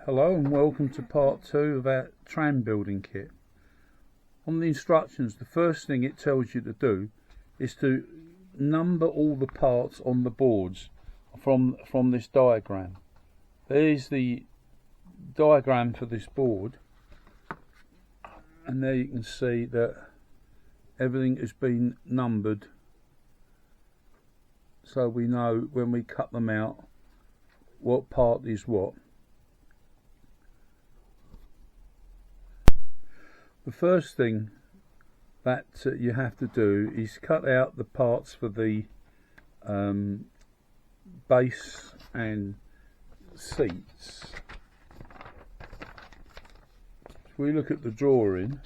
Hello and welcome to part 2 of our tram building kit. On the instructions, the first thing it tells you to do is to number all the parts on the boards from this diagram. There's the diagram for this board, and there you can see that everything has been numbered so we know when we cut them out what part is what. The first thing that you have to do is cut out the parts for the base and seats. If we look at the drawing,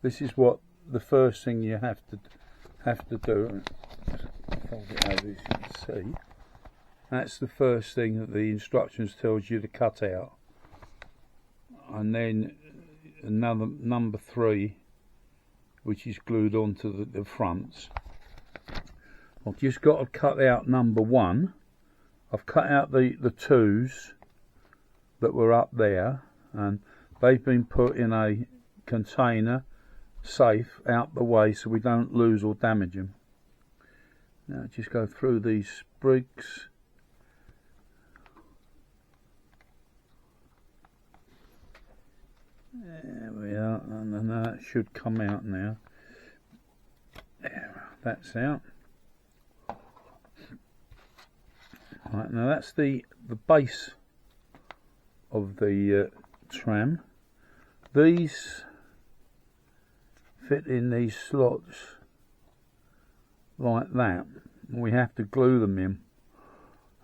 this is what the first thing you have to do. Fold it over, as you can see. That's the first thing that the instructions tells you to cut out, and then another number 3 which is glued onto the fronts. I've just got to cut out number 1. I've cut out the 2s that were up there, and they've been put in a container safe out the way so we don't lose or damage them. Now just go through these sprigs. There we are, and that should come out now. There, that's out. Right, now that's the base of the tram. These fit in these slots like that. We have to glue them in,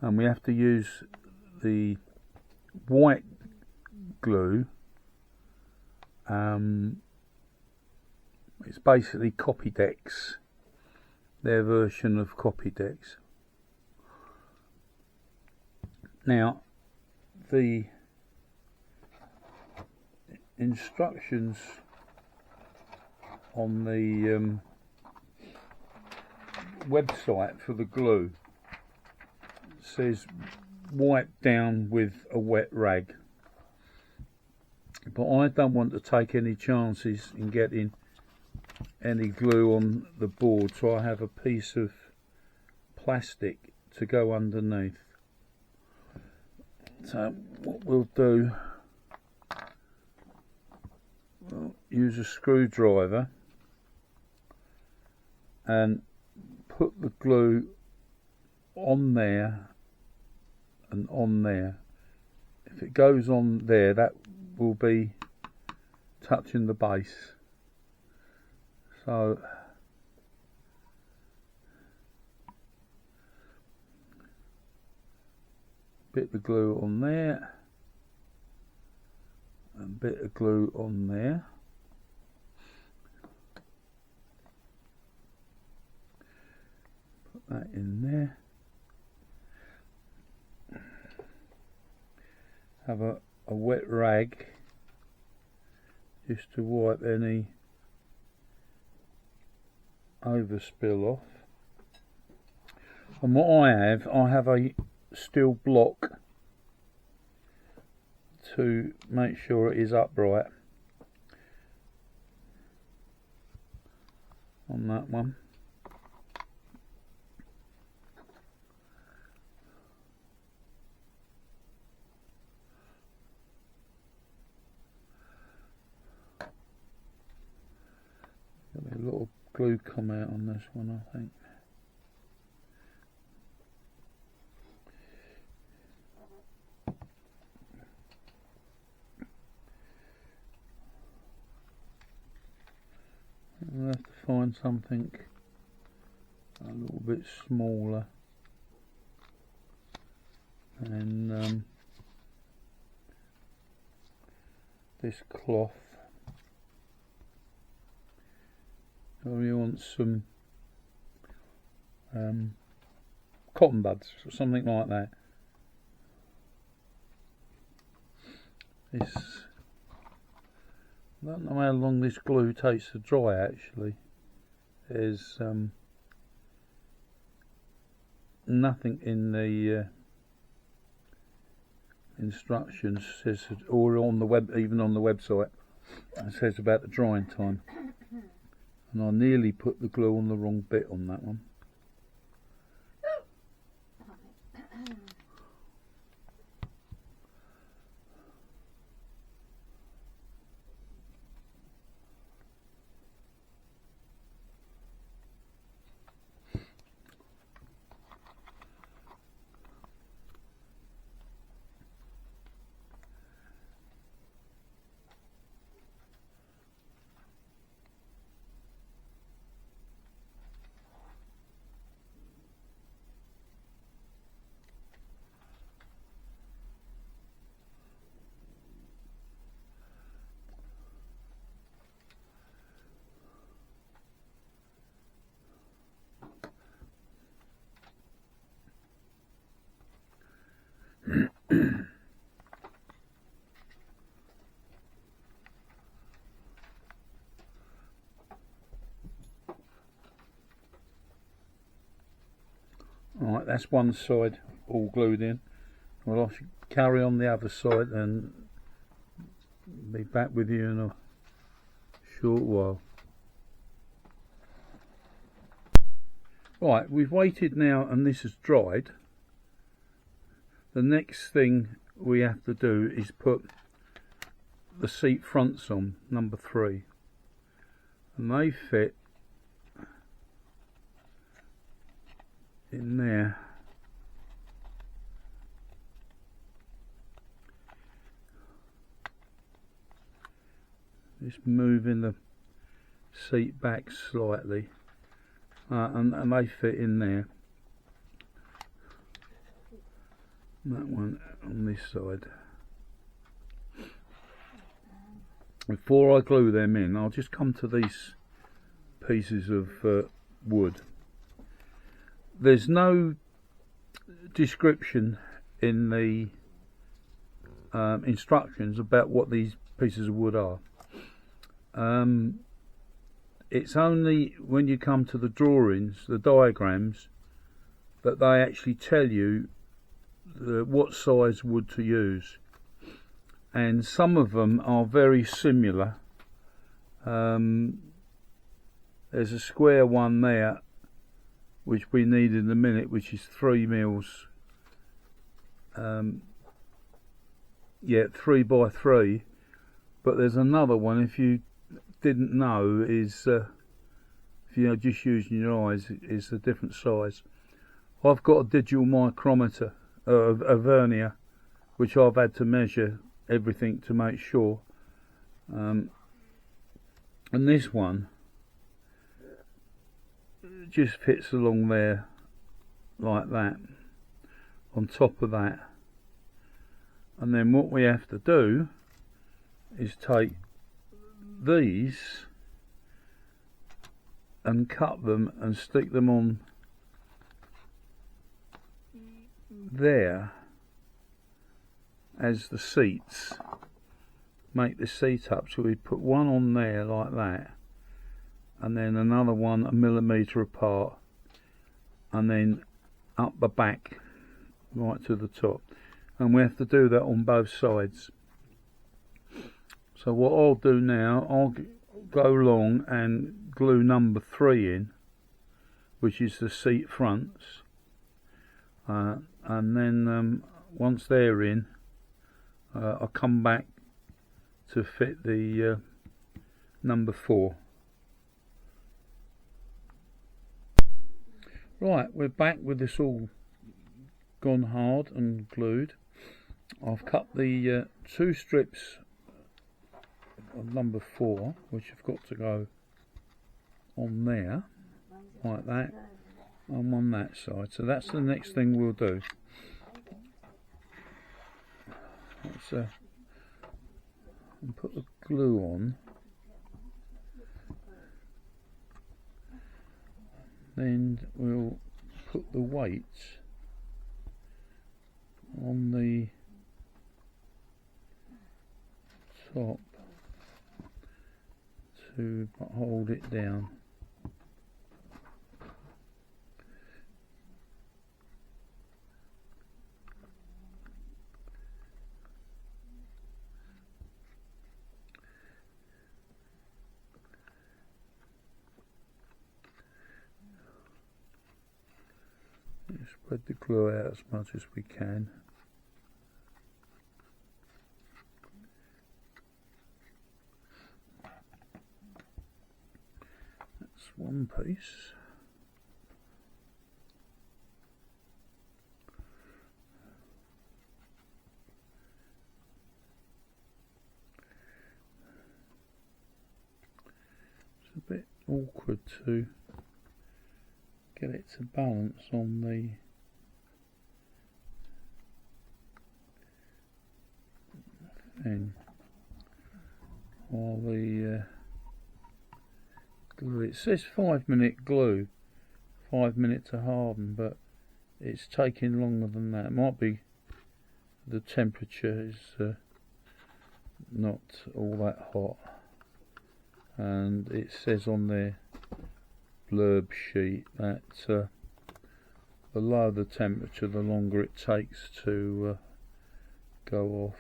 and we have to use the white glue. It's basically Copydex, their version of Copydex. Now, the instructions on the website for the glue says wipe down with a wet rag. But I don't want to take any chances in getting any glue on the board, so I have a piece of plastic to go underneath. So what we'll do, we'll use a screwdriver and put the glue on there and on there. If it goes on there, that will be touching the base. So bit of glue on there and bit of glue on there. Put that in there. Have a wet rag just to wipe any overspill off. And what I have a steel block to make sure it is upright on that one. Got a little glue come out on this one, I think. I'll have to find something a little bit smaller, and this cloth. We want some cotton buds or something like that. This, I don't know how long this glue takes to dry actually. There's nothing in the instructions says, or on the web, even on the website, it says about the drying time. And I nearly put the glue on the wrong bit on that one. Alright, that's one side all glued in. Well, I should carry on the other side and be back with you in a short while. Right, we've waited now and this has dried. The next thing we have to do is put the seat fronts on, number 3. And they fit in there. Just moving the seat back slightly, and they fit in there. That one on this side. Before I glue them in, I'll just come to these pieces of wood. There's no description in the instructions about what these pieces of wood are. It's only when you come to the drawings, the diagrams, that they actually tell you what size wood to use, and some of them are very similar. There's a square one there which we need in a minute, which is 3 mils, 3 by 3, but there's another one, if you didn't know, is if you're just using your eyes, is a different size. I've got a digital micrometer, a vernier, which I've had to measure everything to make sure, and this one just fits along there like that, on top of that. And then what we have to do is take these and cut them and stick them on there as the seats. Make the seat up, so we put one on there like that, and then another one 1 millimetre apart, and then up the back right to the top, and we have to do that on both sides. So what I'll do now, I'll go along and glue number 3 in, which is the seat fronts, and then once they're in, I'll come back to fit the number 4. Right, we're back with this all gone hard and glued. I've cut the 2 strips of number 4, which have got to go on there like that, and on that side. So that's the next thing we'll do. Let's put the glue on. Then we'll put the weight on the top to hold it down. spread the glue out as much as we can. That's one piece. It's a bit awkward to get it to balance on the thing while the glue. It says 5-minute glue, 5 minutes to harden, but it's taking longer than that. It might be the temperature is not all that hot, and it says on their blurb sheet that the lower the temperature, the longer it takes to go off.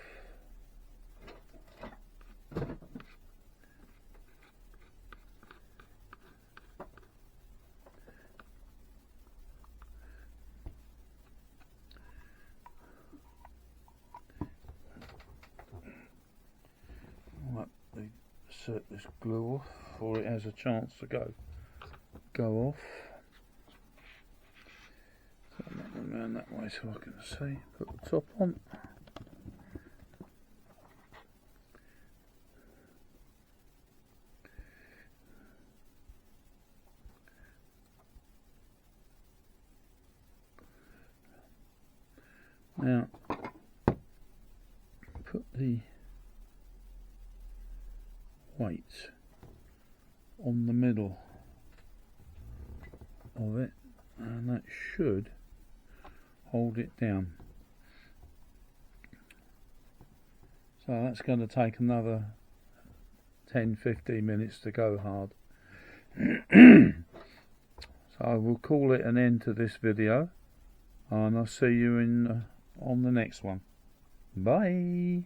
Right, insert this glue off before it has a chance to go off. Turn that one round that way so I can see. Put the top on. Now put the weight on the middle of it, and that should hold it down. So that's going to take another 10-15 minutes to go hard. So we'll call it an end to this video, and I'll see you in on the next one. Bye.